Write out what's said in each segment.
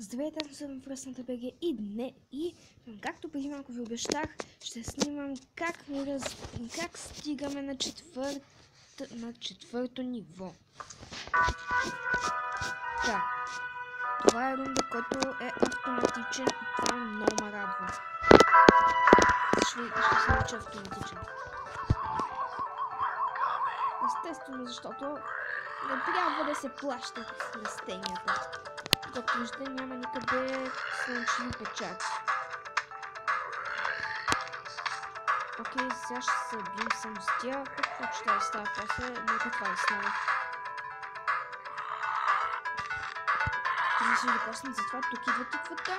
Здравейте, аз съм Връсната БГ и както преди малко ви обещах, ще снимам как стигаме на четвърто ниво. Да, това е рунда, който е автоматичен и това много ме радва. Ще се науча автоматичен. Естествено, защото не трябва да се плащат растенията. Както виждате, няма никъде слънчеви печати. Окей, сега ще се бием само с тя. Какво ще да става после? Нека това изстава. Трябва да се докоснат, затова тук идва тиквата.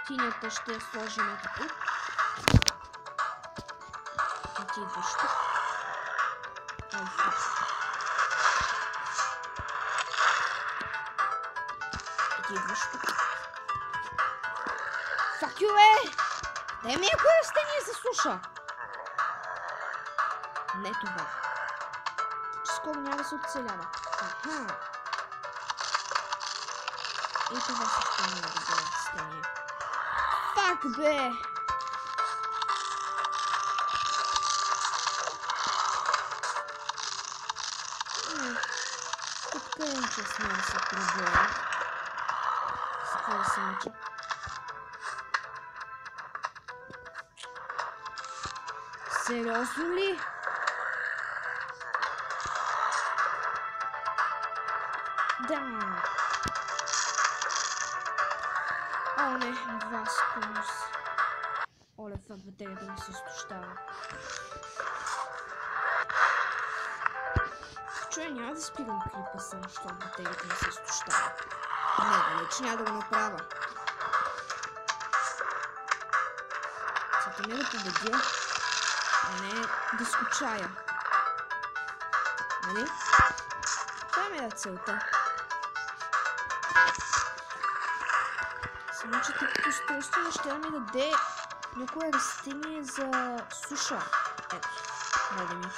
Тинята ще я сложим ето тук. И ти идваш тук. Идваш тук. Фак ю, бе! Дай ми ако растение за суша! Не това. Че скоро няма да се оцелява. Аха. И това също няма да бъде растение. Фак, бе! Тук къде че сме да се пробоя. С какво да се мъча? Сериозно ли? Да. О, не, 2 скорос. Оле, това батерията ми се изтощава. Чуя, няма да спирам клипа само, защото батерията ми се изтощава. Не, далеч няма да го направя. Цата не да победя, а не да скучая. Нали? Това ми е целта. Само, че такото устройство ще ми даде някое растение за суша. Ето, даде ми.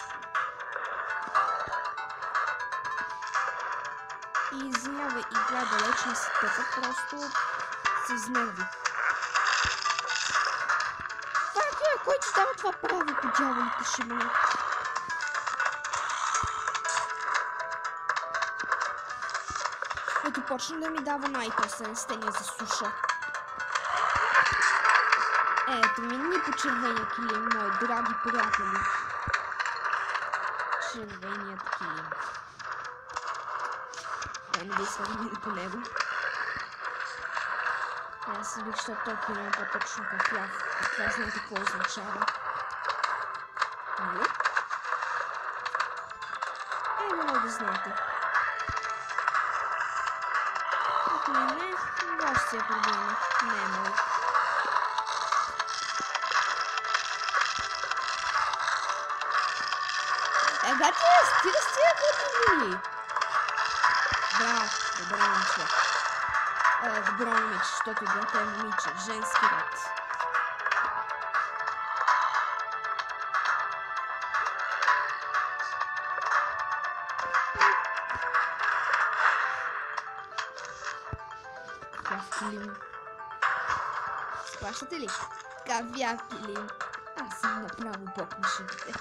И извинявай, игра далеч не се тъпа, просто се изнерви. Кой ти дава това право по дяволите шибане? Ето почна да ми дава най-после растения за суша. Ето ми ни по червения килим, мои драги приятели. Червеният килим. Да, не действа да мине по него. Аз си бих, защото този килим е по-точно как ляв. Това знам какво означава. Нали? Не мога да знаете. Ако ли не, ваш си е проблема. Не е мой. Гати, стига с тия години! Браво, добре момиче. Добро момиче, защото играта е момиче, женски род. Каф килим. Сплащате ли? Кавяв килим. Аз съм направо бог на шибите.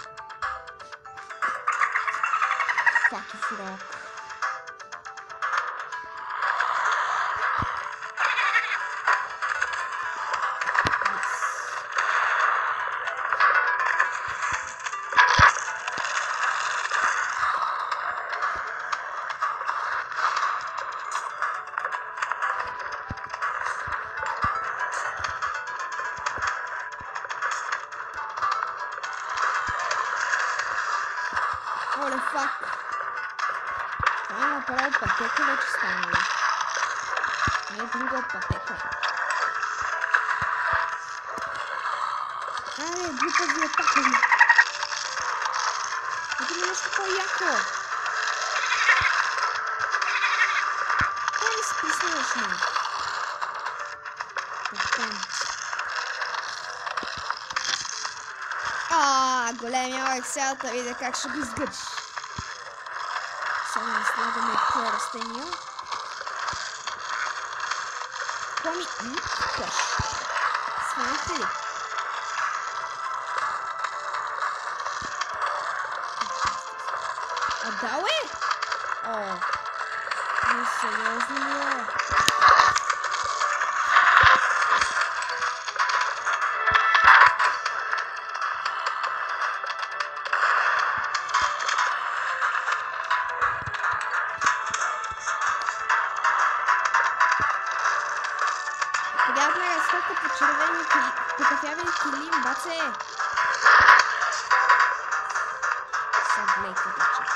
Факи фрок. Оле, фак! Това е направо пътека вече станало. Не е друга пътека. Аре, глупави атакави! Ето ми нещо по-яко! Това не се присняваш ми. Големия орък, сега да видя как ще го изгъдиш. Сега не слагаме тези растения. Też. Swoją chwilę. Oddały? O. Nie seriously nie. Приятна разходка по червени покафяви килим, баце! Съглейка да чака.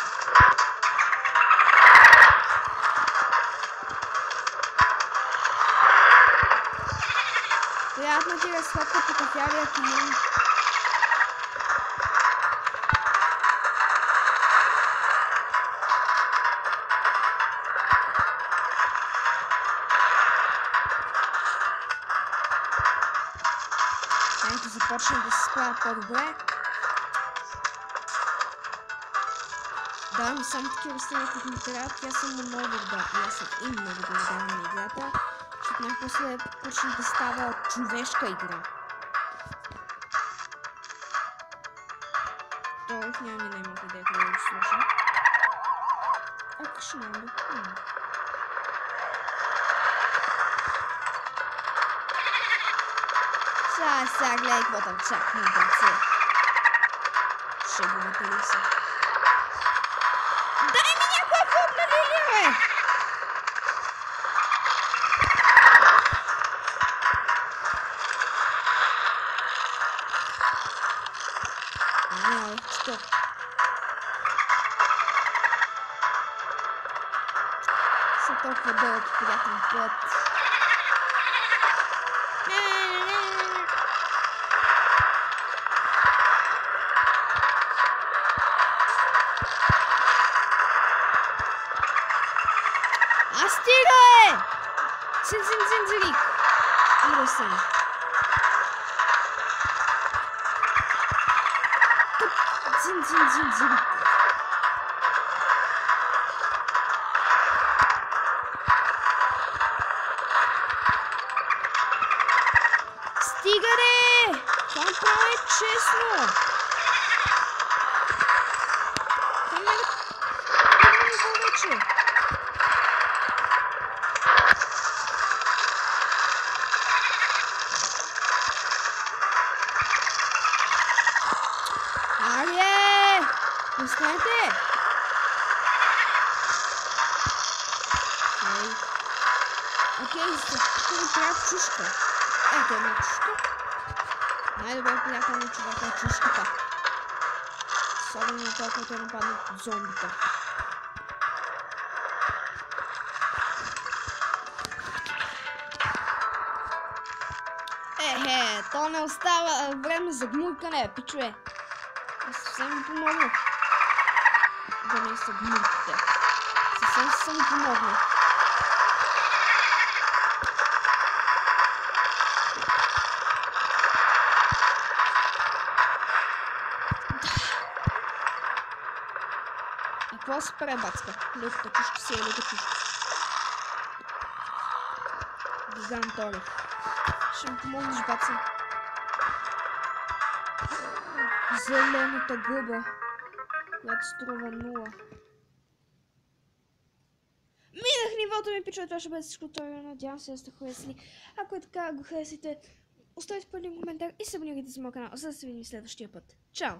Приятна ти разходка по кафявия килим. Ето започна да се справя по-добре. Да, ми само такива растения, които ми трябват. Аз съм много благодарна. Аз съм и много благодарна на играта. Защото най-после почна да става човешка игра. Тоест няма най-малко идея да го слушам. Ако ще няма да хубаво. Сега гледай какво там чакне, дъце. Шегувате ли се? Дай ми някоя форма, лили, бе! Стоп. Са толкова дълъг и приятен път. Стига! Цин-цин-цин-цирик! Ужасен. Цин-цин-цин-цирик. Стига, де! Това направо е честно! Това не е повече. Останете! Окей, тук ми трябва чушка. Ето една чушка. Най-добре приятел на човека е чушката. Особено това, което е нападнат от зомбите. То не остава време за гмуркане, пичове. Съвсем ми помогна. Да не са гмурките. Съвсем ми помогна. И какво се пребацка? Лютата чушка си е люта чушка. Гигантори. Ще ми помогнеш, баца. Зелената гъба, която струва 0. Минах нивото ми, пичове, това ще бъде всичко това. Надявам се да сте харесали. Ако е така, го харесайте, оставите по един коментар и се абонирайте за моя канал, за да се видим следващия път. Чао!